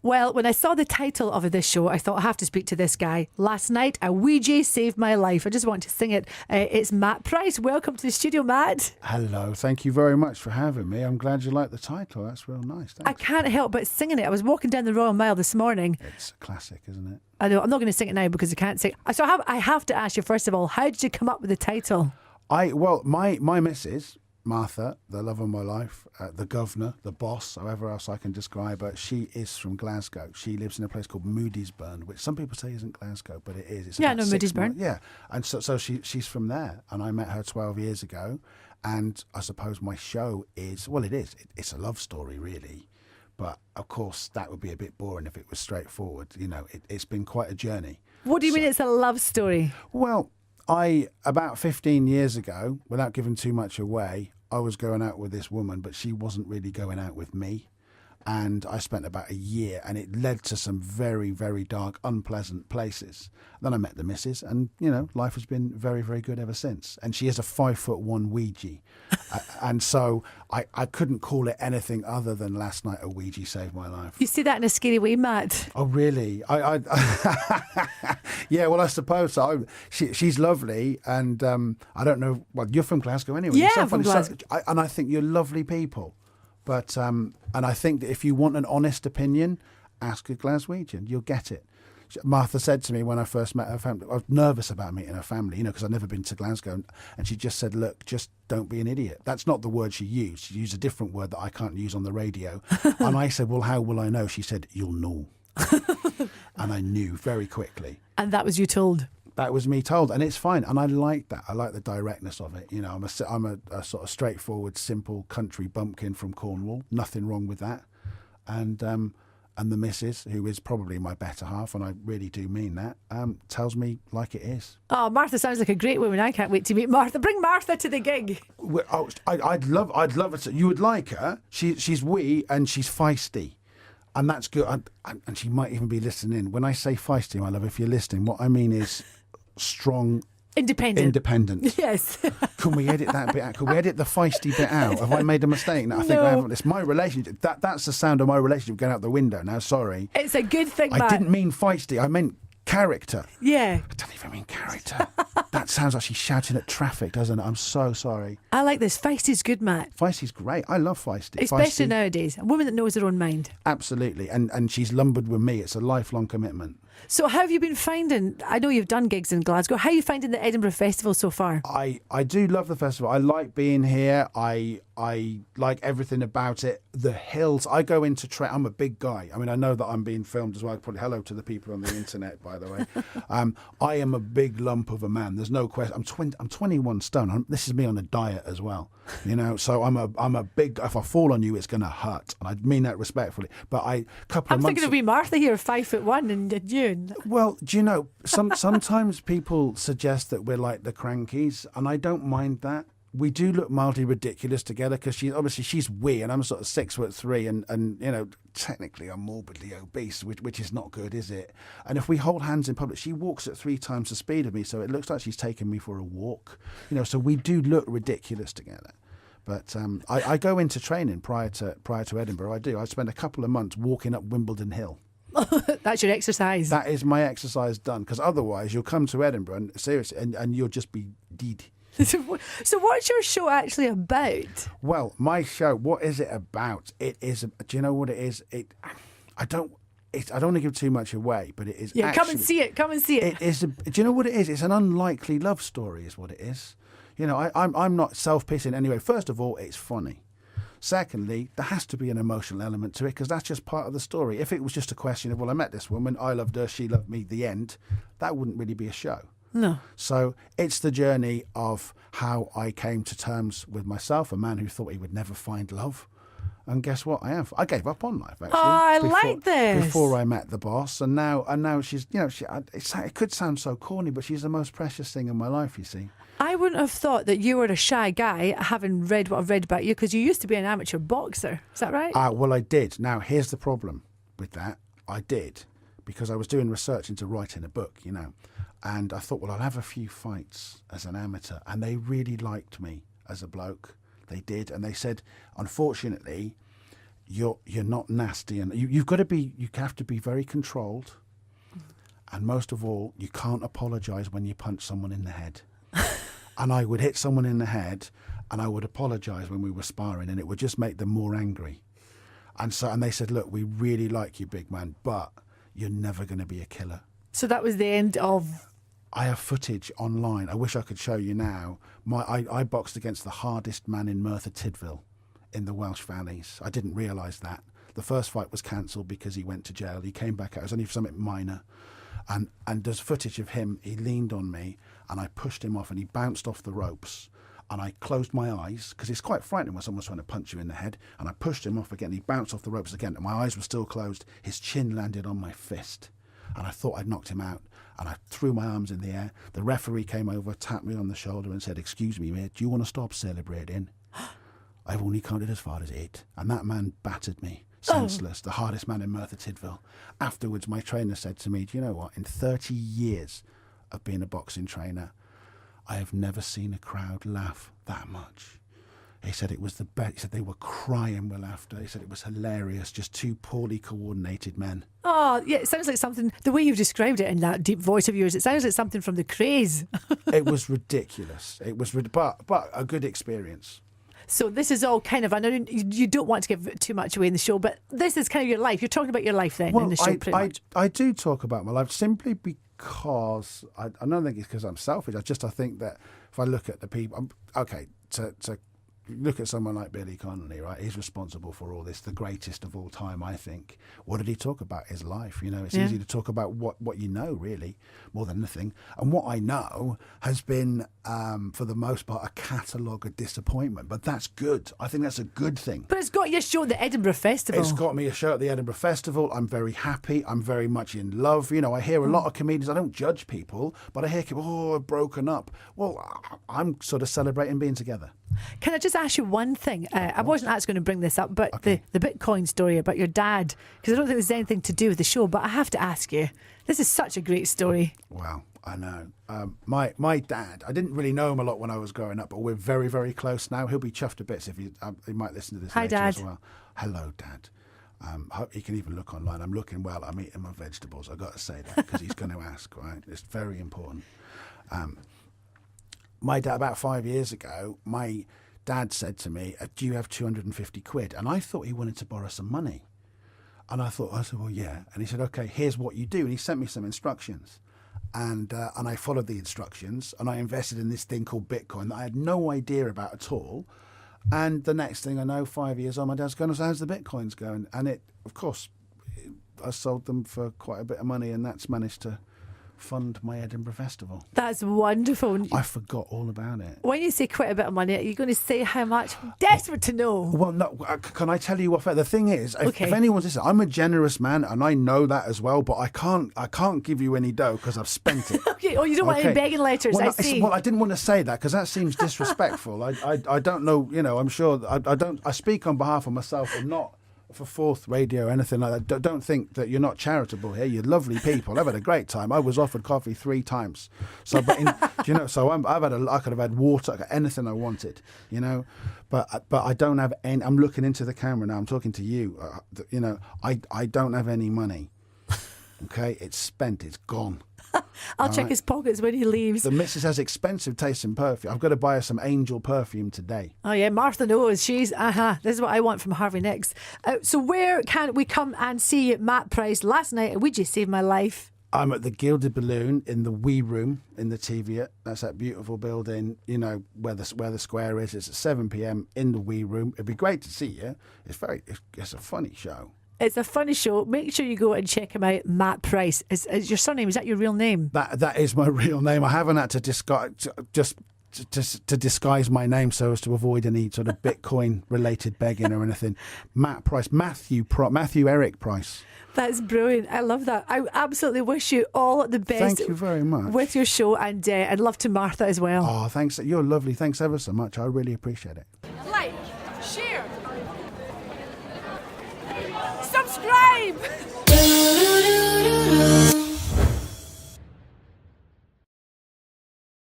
Well, when I saw the title of this show, I thought I have to speak to this guy. Last night, a Weegie saved my life. I just want to sing it. It's Matt Price. Welcome to the studio, Matt. Hello. Thank you very much for having me. I'm glad you like the title. That's real nice. Thanks. I can't help but singing it. I was walking down the Royal Mile this morning. It's a classic, isn't it? I know. I'm not going to sing it now because I can't sing. So I have to ask you, first of all, how did you come up with the title? My missus, Martha, the love of my life, the governor, the boss, however else I can describe her, she is from Glasgow. She lives in a place called Moodiesburn, which some people say isn't Glasgow, but it is. It's I know Moodiesburn. Yeah, and so she's from there, and I met her 12 years ago, and I suppose my show is, it's a love story, really. But, of course, that would be a bit boring if it was straightforward. You know, it's been quite a journey. What do you mean it's a love story? Well, about 15 years ago, without giving too much away, I was going out with this woman, but she wasn't really going out with me. And I spent about a year, and it led to some very, very dark, unpleasant places. Then I met the missus, and, life has been very, very good ever since. And she is a 5'1" Weegie. And so I couldn't call it anything other than last night a Weegie saved my life. You say that in a scary way, Matt. Oh, really? Yeah, well, I suppose so. She's lovely, and I don't know. Well, you're from Glasgow anyway. Yeah, I'm from Glasgow. And I think you're lovely people. But and I think that if you want an honest opinion, ask a Glaswegian. You'll get it. Martha said to me when I first met her family, I was nervous about meeting her family, because I'd never been to Glasgow. And she just said, look, just don't be an idiot. That's not the word she used. She used a different word that I can't use on the radio. And I said, well, how will I know? She said, you'll know. And I knew very quickly. And that was you told? That was me told, and it's fine. And I like that. I like the directness of it. I'm a sort of straightforward, simple country bumpkin from Cornwall. Nothing wrong with that. And the missus, who is probably my better half, and I really do mean that, tells me like it is. Oh, Martha sounds like a great woman. I can't wait to meet Martha. Bring Martha to the gig. I'd love it. You would like her. She's wee and she's feisty. And that's good. And she might even be listening. When I say feisty, my love, if you're listening, what I mean is strong, independent. Yes. Can we edit that bit out? Can we edit the feisty bit out? Have I made a mistake? No, I think I haven't. It's my relationship. That's the sound of my relationship going out the window now. Sorry. It's a good thing, Matt. I didn't mean feisty. I meant character. Yeah. I don't even mean character. That sounds like she's shouting at traffic, doesn't it? I'm so sorry. I like this. Feisty's good, Matt. Feisty's great. I love feisty. Especially nowadays. A woman that knows her own mind. Absolutely. And she's lumbered with me. It's a lifelong commitment. So how have you been finding, I know you've done gigs in Glasgow, how are you finding the Edinburgh Festival so far? I do love the festival. I like being here. I like everything about it. The hills. I go into I'm a big guy. I mean, I know that I'm being filmed as well. Probably hello to the people on the internet, by the way. I am a big lump of a man. There's no question. I'm 21 stone. This is me on a diet as well. So I'm a big. If I fall on you, it's going to hurt, and I mean that respectfully. But I'm thinking of wee Martha here, 5'1", and you. Well, do you know, sometimes people suggest that we're like the Crankies, and I don't mind that. We do look mildly ridiculous together because she's wee and I'm sort of 6'3", and technically I'm morbidly obese, which is not good, is it? And if we hold hands in public, she walks at 3 times the speed of me, so it looks like she's taking me for a walk. So we do look ridiculous together. But I go into training prior to Edinburgh. I do. I spend a couple of months walking up Wimbledon Hill. That's your exercise. That is my exercise done, because otherwise you'll come to Edinburgh and seriously, and you'll just be dead. So what's your show actually about? Well, my show, what is it about? It is. Do you know what it is? I don't want to give too much away, but it is. Yeah, actually, come and see it. It is. Do you know what it is? It's an unlikely love story, is what it is. I'm not self-pitying anyway. First of all, it's funny. Secondly, there has to be an emotional element to it, because that's just part of the story. If it was just a question of, well, I met this woman, I loved her, she loved me, the end, that wouldn't really be a show. No. So it's the journey of how I came to terms with myself, a man who thought he would never find love. And guess what? I gave up on life, actually. Oh, I like this. Before I met the boss, and now she's, it could sound so corny, but she's the most precious thing in my life, you see. I wouldn't have thought that you were a shy guy, having read what I've read about you, because you used to be an amateur boxer. Is that right? Well, I did. Now, here's the problem with that. I did, because I was doing research into writing a book, and I thought, well, I'll have a few fights as an amateur, and they really liked me as a bloke. They did, and they said, unfortunately, you're not nasty, and you have to be very controlled, and most of all, you can't apologise when you punch someone in the head. And I would hit someone in the head, and I would apologise when we were sparring, and it would just make them more angry. And they said, look, we really like you, big man, but you're never going to be a killer. So that was the end of... I have footage online. I wish I could show you now. I boxed against the hardest man in Merthyr Tydfil in the Welsh Valleys. I didn't realise that. The first fight was cancelled because he went to jail. He came back out. It was only for something minor. And there's footage of him. He leaned on me and I pushed him off and he bounced off the ropes. And I closed my eyes, because it's quite frightening when someone's trying to punch you in the head. And I pushed him off again. He bounced off the ropes again. And my eyes were still closed. His chin landed on my fist. And I thought I'd knocked him out. And I threw my arms in the air. The referee came over, tapped me on the shoulder and said, excuse me, mate, do you want to stop celebrating? I've only counted as far as 8. And that man battered me, senseless, the hardest man in Merthyr Tydfil. Afterwards, my trainer said to me, do you know what? In 30 years of being a boxing trainer, I have never seen a crowd laugh that much. He said it was the best. He said they were crying with laughter. He said it was hilarious, just 2 poorly coordinated men. Oh, yeah, it sounds like something, the way you've described it in that deep voice of yours, it sounds like something from The Craze. It was ridiculous. It was, but a good experience. So this is all kind of, I know you don't want to give too much away in the show, but this is kind of your life. You're talking about your life then in the show, pretty much. I do talk about my life simply because, I don't think it's because I'm selfish. I think that if I look at the people, to look at someone like Billy Connolly, right? He's responsible for all this, the greatest of all time, I think. What did he talk about? His life. You know, it's easy to talk about what you know, really, more than anything. And what I know has been, for the most part, a catalogue of disappointment. But that's good. I think that's a good thing. But it's got your show at the Edinburgh Festival. It's got me a show at the Edinburgh Festival. I'm very happy. I'm very much in love. You know, I hear a lot of comedians. I don't judge people, but I hear people, I've broken up. Well, I'm sort of celebrating being together. Can I just ask you one thing? I wasn't actually going to bring this up, but the Bitcoin story about your dad, because I don't think there's anything to do with the show, but I have to ask you. This is such a great story. Wow, I know. My dad, I didn't really know him a lot when I was growing up, but we're very, very close now. He'll be chuffed to bits if he might listen to this later Dad. as well. Hello, Dad. He can even look online. I'm looking well. I'm eating my vegetables. I've got to say that because he's going to ask, right? It's very important. My dad, about 5 years ago, my dad said to me, do you have 250 quid? And I thought he wanted to borrow some money. And I said, well, yeah. And he said, okay, here's what you do. And he sent me some instructions. And I followed the instructions and I invested in this thing called Bitcoin that I had no idea about at all. And the next thing I know, 5 years on, my dad's going, so how's the Bitcoins going? And of course, I sold them for quite a bit of money and that's managed to fund my Edinburgh Festival. That's wonderful. I forgot all about it. When you say quite a bit of money, are you going to say how much? I'm desperate to know. Well, no. Can I tell you what? The thing is, if anyone's listening, I'm a generous man, and I know that as well. But I can't give you any dough because I've spent it. Okay. Oh, you don't want any begging letters? Well, I see. Well, I didn't want to say that because that seems disrespectful. I don't know. You know, I'm sure I don't. I speak on behalf of myself and not for Fourth Radio or anything like that. Don't think that you're not charitable here. You're lovely people. I've had a great time. I was offered coffee 3 times. So, so I could have had water, anything I wanted, you know. But I don't have any. I'm looking into the camera now. I'm talking to you. You know, I don't have any money. Okay, it's spent. It's gone. I'll check his pockets when he leaves. The missus has expensive taste in perfume. I've got to buy her some Angel perfume today. Oh yeah, Martha knows. She's this is what I want from Harvey Nicks. So where can we come and see Matt Price? Last night at Weegie Saved My Life. I'm at the Gilded Balloon in the Wee Room in the Teviot. That's that beautiful building, you know, where the square is. It's at 7 p.m. in the Wee Room. It'd be great to see you. It's a funny show. It's a funny show. Make sure you go and check him out. Matt Price. Is your surname? Is that your real name? That is my real name. I haven't had to disguise to disguise my name so as to avoid any sort of Bitcoin related begging or anything. Matt Price, Matthew Eric Price. That's brilliant. I love that. I absolutely wish you all the best. Thank you very much. With your show, and I'd love to Martha as well. Oh, thanks. You're lovely. Thanks ever so much. I really appreciate it. Like, share, subscribe.